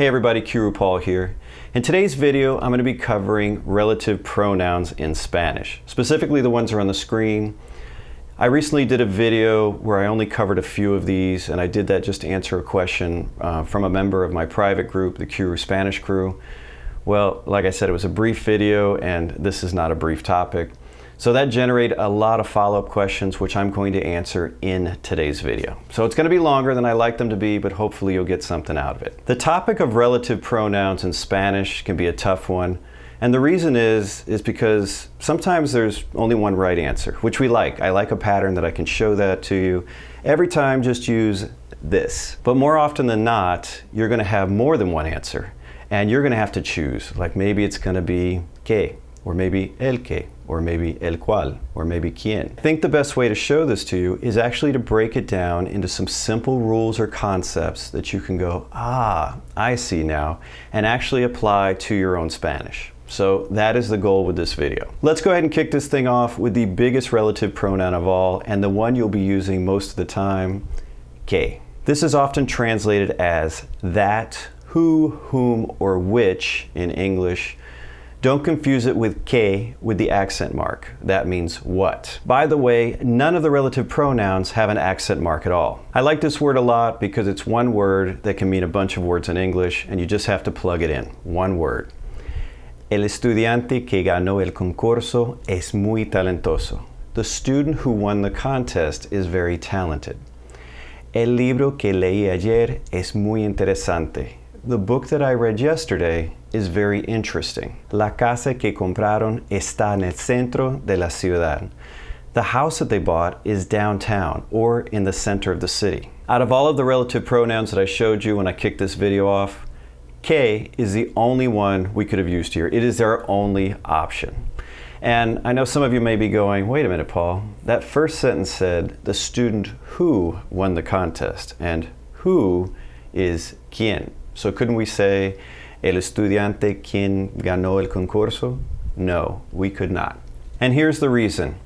Hey everybody, Qroo here. In today's video, I'm going to be covering relative pronouns in Spanish, specifically the ones that are on the screen. I recently did a video where I only covered a few of these, and I did that just to answer a question from a member of my private group, the Qroo Spanish Crew. Well, like I said, it was a brief video, and this is not a brief topic. So that generated a lot of follow-up questions, which I'm going to answer in today's video. So it's going to be longer than I like them to be, but hopefully you'll get something out of it. The topic of relative pronouns in Spanish can be a tough one. And the reason is because sometimes there's only one right answer, which we like. I like a pattern that I can show that to you. Every time, just use this. But more often than not, you're going to have more than one answer. And you're going to have to choose. Like maybe it's going to be que, or maybe el que, or maybe el cual, or maybe quien. I think the best way to show this to you is actually to break it down into some simple rules or concepts that you can go, ah, I see now, and actually apply to your own Spanish. So that is the goal with this video. Let's go ahead and kick this thing off with the biggest relative pronoun of all, and the one you'll be using most of the time, que. This is often translated as that, who, whom, or which in English. Don't confuse it with que with the accent mark. That means what. By the way, none of the relative pronouns have an accent mark at all. I like this word a lot because it's one word that can mean a bunch of words in English, and you just have to plug it in. One word. El estudiante que ganó el concurso es muy talentoso. The student who won the contest is very talented. El libro que leí ayer es muy interesante. The book that I read yesterday is very interesting. La casa que compraron está en el centro de la ciudad. The house that they bought is downtown or in the center of the city. Out of all of the relative pronouns that I showed you when I kicked this video off, que is the only one we could have used here. It is our only option. And I know some of you may be going, wait a minute, Paul, that first sentence said the student who won the contest, and who is quien. So couldn't we say el estudiante quien ganó el concurso? No, we could not. And here's the reason.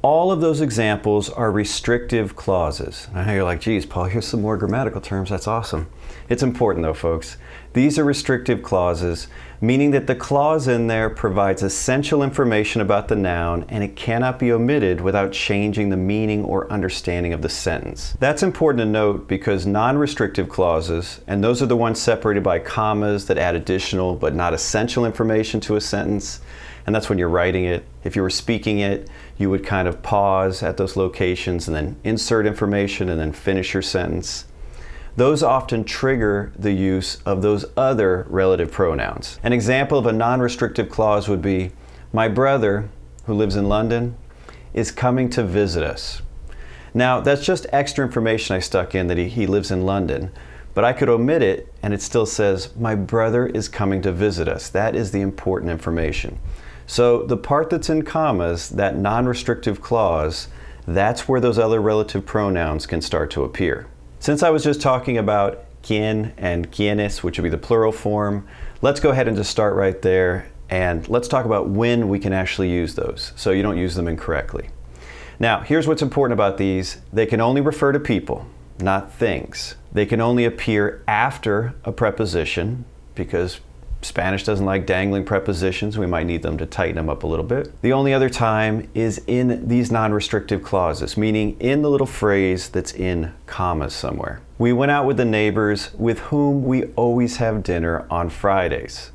All of those examples are restrictive clauses. I know you're like, geez, Paul, here's some more grammatical terms. That's awesome. It's important though, folks. These are restrictive clauses, meaning that the clause in there provides essential information about the noun, and it cannot be omitted without changing the meaning or understanding of the sentence. That's important to note because non-restrictive clauses, and those are the ones separated by commas that add additional but not essential information to a sentence, and that's when you're writing it. If you were speaking it, you would kind of pause at those locations and then insert information and then finish your sentence. Those often trigger the use of those other relative pronouns. An example of a non-restrictive clause would be, my brother, who lives in London, is coming to visit us. Now, that's just extra information I stuck in that he lives in London, but I could omit it and it still says, my brother is coming to visit us. That is the important information. So the part that's in commas, that non-restrictive clause, that's where those other relative pronouns can start to appear. Since I was just talking about quien and quienes, which would be the plural form, let's go ahead and just start right there, and let's talk about when we can actually use those so you don't use them incorrectly. Now, here's what's important about these. They can only refer to people, not things. They can only appear after a preposition because Spanish doesn't like dangling prepositions. We might need them to tighten them up a little bit. The only other time is in these non-restrictive clauses, meaning in the little phrase that's in commas somewhere. We went out with the neighbors with whom we always have dinner on Fridays.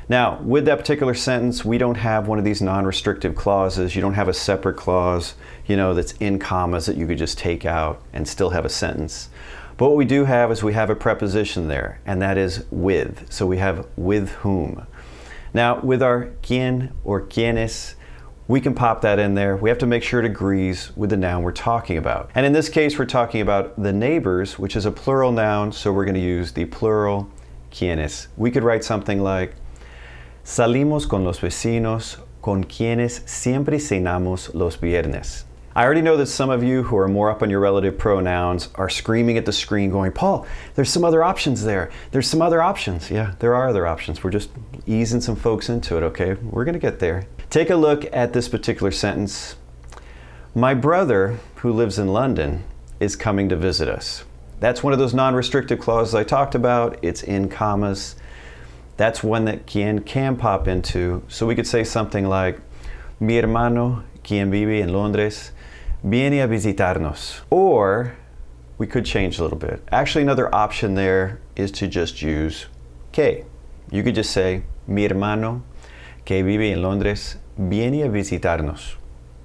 Now, with that particular sentence, we don't have one of these non-restrictive clauses. You don't have a separate clause, that's in commas that you could just take out and still have a sentence. But what we do have is we have a preposition there, and that is with. So we have with whom. Now, with our quien or quienes, we can pop that in there. We have to make sure it agrees with the noun we're talking about. And in this case, we're talking about the neighbors, which is a plural noun, so we're going to use the plural quienes. We could write something like, salimos con los vecinos con quienes siempre cenamos los viernes. I already know that some of you who are more up on your relative pronouns are screaming at the screen going, Paul, there's some other options there. There's some other options. Yeah, there are other options. We're just easing some folks into it, okay? We're going to get there. Take a look at this particular sentence. My brother, who lives in London, is coming to visit us. That's one of those non-restrictive clauses I talked about. It's in commas. That's one that quien can pop into. So we could say something like, mi hermano, quien vive en Londres, viene a visitarnos. Or we could change a little bit. Actually, another option there is to just use que. You could just say, mi hermano, que vive en Londres, viene a visitarnos.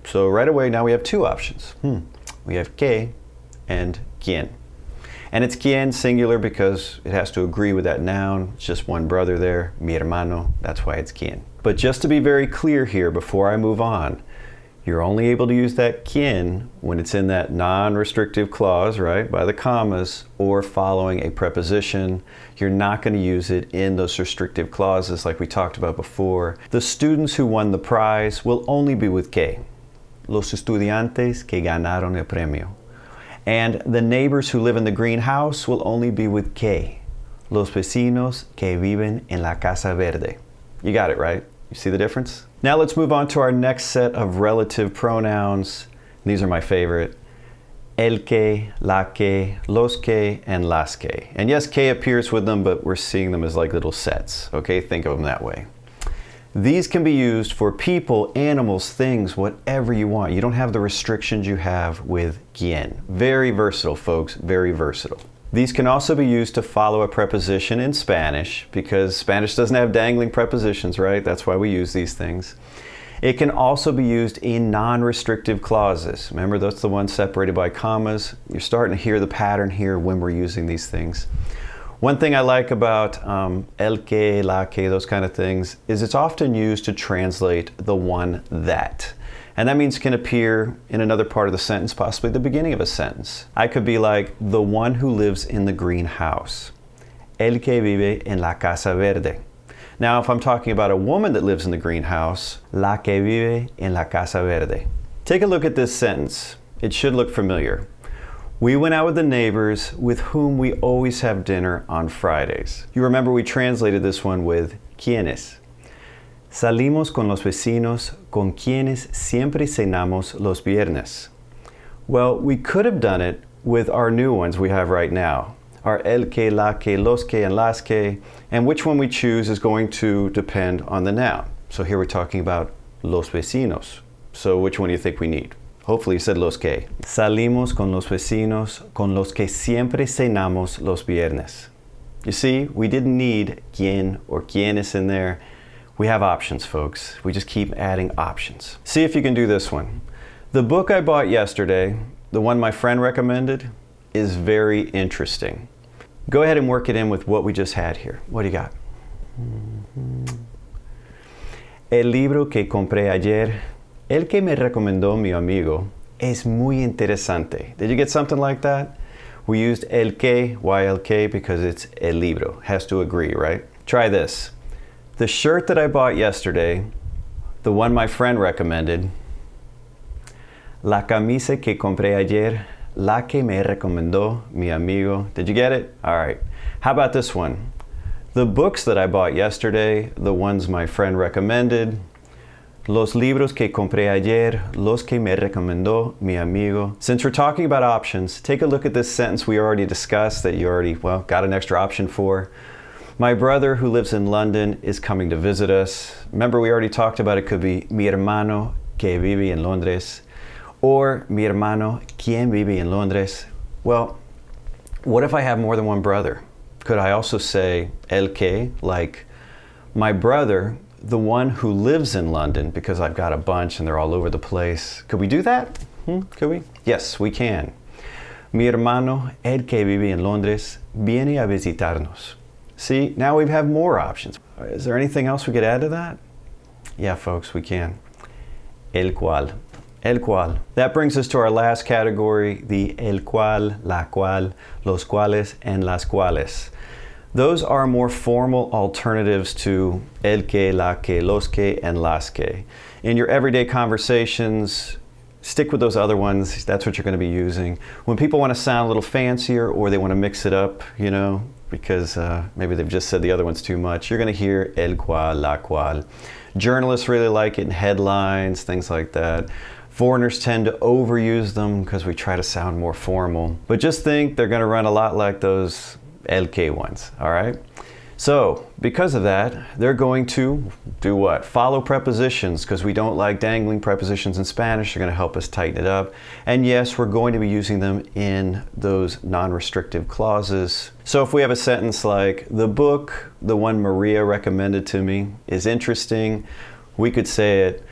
So right away, now we have two options. We have que and quien. And it's quien singular because it has to agree with that noun. It's just one brother there, mi hermano, that's why it's quien. But just to be very clear here before I move on, you're only able to use that quien when it's in that non-restrictive clause, right, by the commas, or following a preposition. You're not going to use it in those restrictive clauses like we talked about before. The students who won the prize will only be with que. Los estudiantes que ganaron el premio. And the neighbors who live in the green house will only be with que. Los vecinos que viven en la casa verde. You got it, right? You see the difference? Now let's move on to our next set of relative pronouns. These are my favorite. El que, la que, los que, and las que. And yes, que appears with them, but we're seeing them as like little sets. Okay, think of them that way. These can be used for people, animals, things, whatever you want. You don't have the restrictions you have with quien. Very versatile, folks, very versatile. These can also be used to follow a preposition in Spanish because Spanish doesn't have dangling prepositions, right? That's why we use these things. It can also be used in non-restrictive clauses. Remember, that's the ones separated by commas. You're starting to hear the pattern here when we're using these things. One thing I like about el que, la que, those kind of things, is it's often used to translate the one that. And that means can appear in another part of the sentence, possibly the beginning of a sentence. I could be like, the one who lives in the green house. El que vive en la casa verde. Now, if I'm talking about a woman that lives in the green house, la que vive en la casa verde. Take a look at this sentence. It should look familiar. We went out with the neighbors with whom we always have dinner on Fridays. You remember we translated this one with quienes. Salimos con los vecinos con quienes siempre cenamos los viernes. Well, we could have done it with our new ones we have right now. Our el que, la que, los que, and las que. And which one we choose is going to depend on the noun. So here we're talking about los vecinos. So which one do you think we need? Hopefully you said los que. Salimos con los vecinos con los que siempre cenamos los viernes. You see, we didn't need quien or quienes in there. We have options, folks. We just keep adding options. See if you can do this one. The book I bought yesterday, the one my friend recommended, is very interesting. Go ahead and work it in with what we just had here. What do you got? El libro que compré ayer, el que me recomendó mi amigo, es muy interesante. Did you get something like that? We used el que, why el que? Because it's el libro. Has to agree, right? Try this. The shirt that I bought yesterday, the one my friend recommended, la camisa que compré ayer, la que me recomendó mi amigo. Did you get it? All right. How about this one? The books that I bought yesterday, the ones my friend recommended, los libros que compré ayer, los que me recomendó mi amigo. Since we're talking about options, take a look at this sentence we already discussed that you already, well, got an extra option for. My brother who lives in London is coming to visit us. Remember, we already talked about it could be mi hermano que vive en Londres or mi hermano quien vive en Londres. Well, what if I have more than one brother? Could I also say el que, like my brother, the one who lives in London, because I've got a bunch and they're all over the place. Could we do that? Could we? Yes, we can. Mi hermano, el que vive en Londres, viene a visitarnos. See, now we have more options. Is there anything else we could add to that? Yeah, folks, we can. El cual. El cual. That brings us to our last category, the el cual, la cual, los cuales, and las cuales. Those are more formal alternatives to el que, la que, los que, and las que. In your everyday conversations, stick with those other ones. That's what you're going to be using. When people want to sound a little fancier or they want to mix it up, you know, because maybe they've just said the other ones too much, you're going to hear el cual, la cual. Journalists really like it in headlines, things like that. Foreigners tend to overuse them because we try to sound more formal. But just think they're going to run a lot like those el que ones, all right? So, because of that, they're going to do what? Follow prepositions, because we don't like dangling prepositions in Spanish. They're going to help us tighten it up. And yes, we're going to be using them in those non-restrictive clauses. So if we have a sentence like, the book, the one Maria recommended to me, is interesting, we could say it,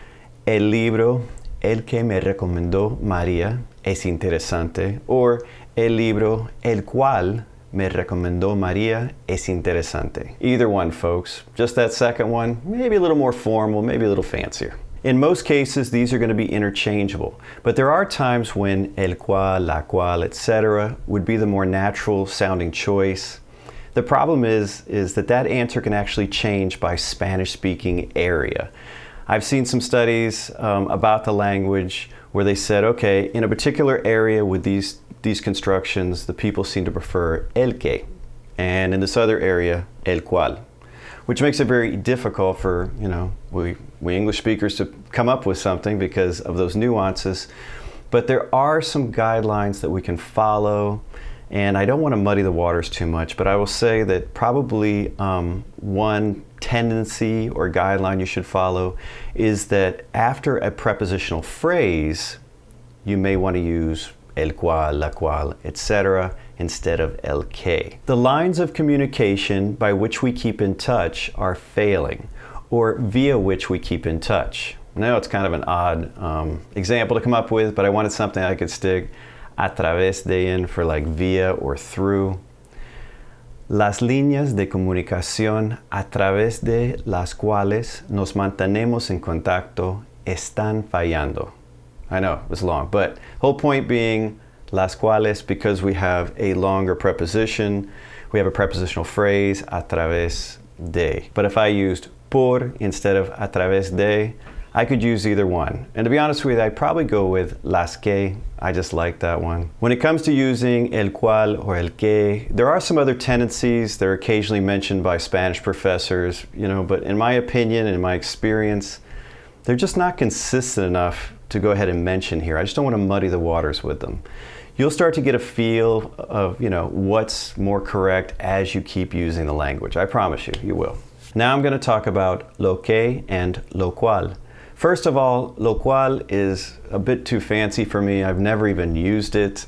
el libro, el que me recomendó María, es interesante, or el libro, el cual me recomendó María, es interesante. Either one, folks. Just that second one, maybe a little more formal, maybe a little fancier. In most cases, these are going to be interchangeable, but there are times when el cual, la cual, etc. would be the more natural sounding choice. The problem is that answer can actually change by Spanish-speaking area. I've seen some studies about the language where they said, okay, in a particular area with these constructions, the people seem to prefer el que, and in this other area, el cual, which makes it very difficult for, we English speakers to come up with something because of those nuances. But there are some guidelines that we can follow, and I don't want to muddy the waters too much, but I will say that probably one tendency or guideline you should follow is that after a prepositional phrase, you may want to use el cual, la cual, etc. instead of el que. The lines of communication by which we keep in touch are failing, or via which we keep in touch. Now it's kind of an odd example to come up with, but I wanted something I could stick a través de in for like via or through. Las líneas de comunicación a través de las cuales nos mantenemos en contacto están fallando. I know, it was long, but whole point being las cuales, because we have a longer preposition, we have a prepositional phrase, a través de. But if I used por instead of a través de, I could use either one. And to be honest with you, I'd probably go with las que. I just like that one. When it comes to using el cual or el que, there are some other tendencies. They're occasionally mentioned by Spanish professors, but in my opinion and in my experience, they're just not consistent enough to go ahead and mention here. I just don't want to muddy the waters with them. You'll start to get a feel of, what's more correct as you keep using the language. I promise you, you will. Now I'm going to talk about lo que and lo cual. First of all, lo cual is a bit too fancy for me. I've never even used it.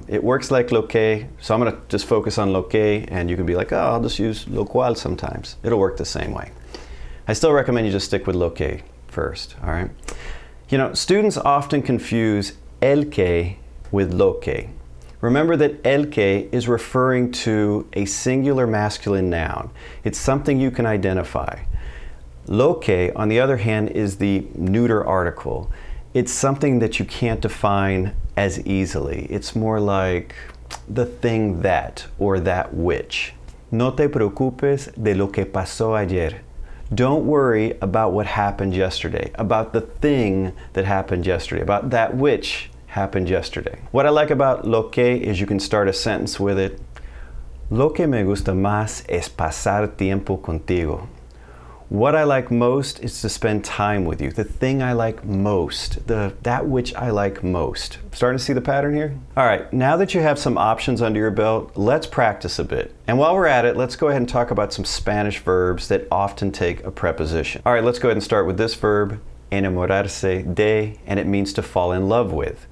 It works like lo que, so I'm going to just focus on lo que, and you can be like, oh, I'll just use lo cual sometimes. It'll work the same way. I still recommend you just stick with lo que first, all right? Students often confuse el que with lo que. Remember that el que is referring to a singular masculine noun. It's something you can identify. Lo que, on the other hand, is the neuter article. It's something that you can't define as easily. It's more like the thing that, or that which. No te preocupes de lo que pasó ayer. Don't worry about what happened yesterday, about the thing that happened yesterday, about that which happened yesterday. What I like about lo que is you can start a sentence with it. Lo que me gusta más es pasar tiempo contigo. What I like most is to spend time with you. The thing I like most, that which I like most. Starting to see the pattern here? All right, now that you have some options under your belt, let's practice a bit. And while we're at it, let's go ahead and talk about some Spanish verbs that often take a preposition. All right, let's go ahead and start with this verb, enamorarse de, and it means to fall in love with.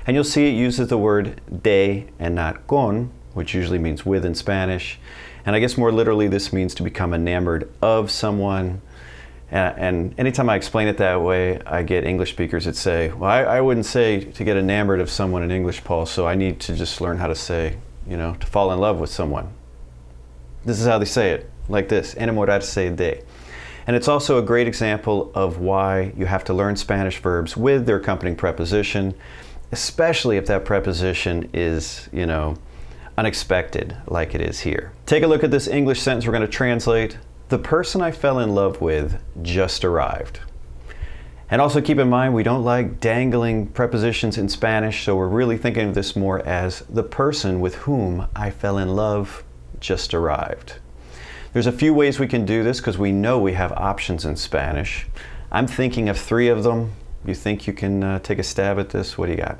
And you'll see it uses the word de and not con, which usually means with in Spanish. And I guess more literally, this means to become enamored of someone. And anytime I explain it that way, I get English speakers that say, well, I wouldn't say to get enamored of someone in English, Paul, so I need to just learn how to say, to fall in love with someone. This is how they say it, like this, enamorarse de. And it's also a great example of why you have to learn Spanish verbs with their accompanying preposition, especially if that preposition is, unexpected like it is here. Take a look at this English sentence we're going to translate. The person I fell in love with just arrived. And also keep in mind, we don't like dangling prepositions in Spanish, so we're really thinking of this more as the person with whom I fell in love just arrived. There's a few ways we can do this because we know we have options in Spanish. I'm thinking of 3 of them. You think you can take a stab at this? What do you got?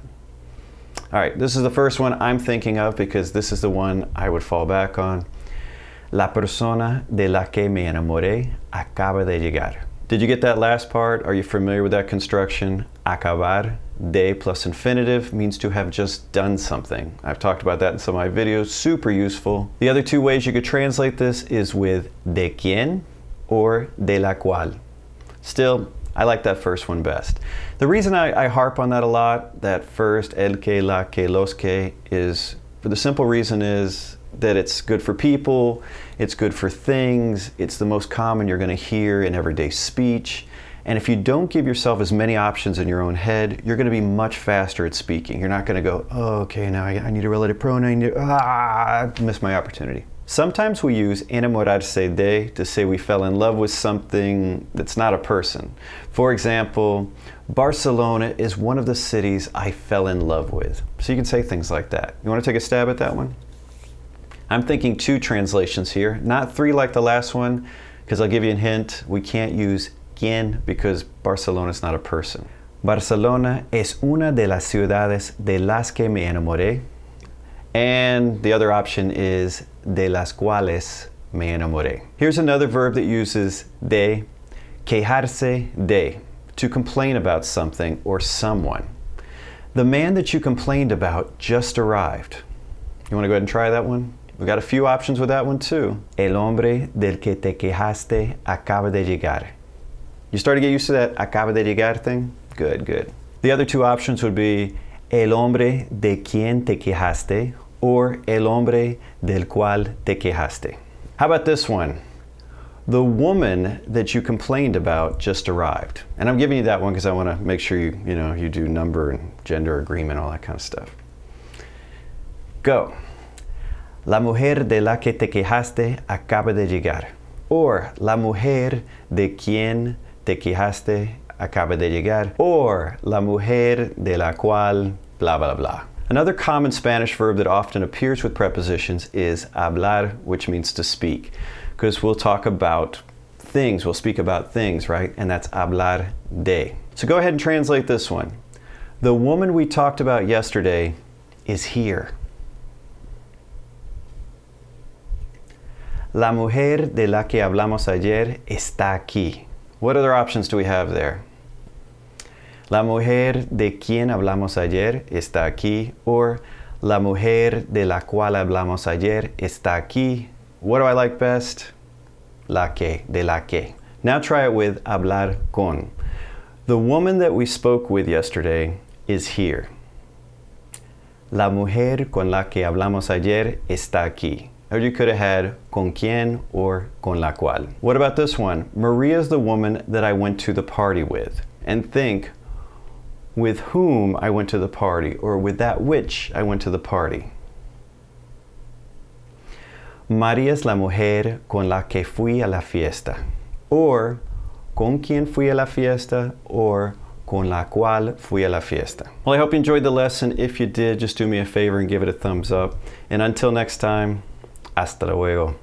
All right, this is the first one I'm thinking of because this is the one I would fall back on. La persona de la que me enamoré acaba de llegar. Did you get that last part? Are you familiar with that construction? Acabar, de plus infinitive, means to have just done something. I've talked about that in some of my videos, super useful. The other two ways you could translate this is with de quien or de la cual. Still, I like that first one best. The reason I harp on that a lot, that first, el que, la que, los que, is for the simple reason is that it's good for people, it's good for things, it's the most common you're going to hear in everyday speech. And if you don't give yourself as many options in your own head, you're going to be much faster at speaking. You're not going to go, oh, okay, now I need a relative pronoun, I missed my opportunity. Sometimes we use enamorarse de to say we fell in love with something that's not a person. For example, Barcelona is one of the cities I fell in love with. So you can say things like that. You want to take a stab at that one? I'm thinking two translations here, not three like the last one, because I'll give you a hint. We can't use quien because Barcelona is not a person. Barcelona es una de las ciudades de las que me enamoré. And the other option is de las cuales me enamoré. Here's another verb that uses de, quejarse de, to complain about something or someone. The man that you complained about just arrived. You want to go ahead and try that one? We've got a few options with that one too. El hombre del que te quejaste acaba de llegar. You start to get used to that acaba de llegar thing? Good, good. The other two options would be el hombre de quien te quejaste or el hombre del cual te quejaste. How about this one? The woman that you complained about just arrived. And I'm giving you that one because I want to make sure you do number and gender agreement, all that kind of stuff. Go. La mujer de la que te quejaste acaba de llegar. Or la mujer de quien te quejaste acaba de llegar. Or la mujer de la cual blah, blah, blah. Another common Spanish verb that often appears with prepositions is hablar, which means to speak. Because we'll talk about things, we'll speak about things, right? And that's hablar de. So go ahead and translate this one. The woman we talked about yesterday is here. La mujer de la que hablamos ayer está aquí. What other options do we have there? La mujer de quien hablamos ayer está aquí, or la mujer de la cual hablamos ayer está aquí. What do I like best? La que, de la que. Now try it with hablar con. The woman that we spoke with yesterday is here. La mujer con la que hablamos ayer está aquí. Or you could have had con quien or con la cual. What about this one? Maria's the woman that I went to the party with. And think, with whom I went to the party, or with that which I went to the party. María es la mujer con la que fui a la fiesta. Or, con quien fui a la fiesta, or con la cual fui a la fiesta. Well, I hope you enjoyed the lesson. If you did, just do me a favor and give it a thumbs up. And until next time, hasta luego.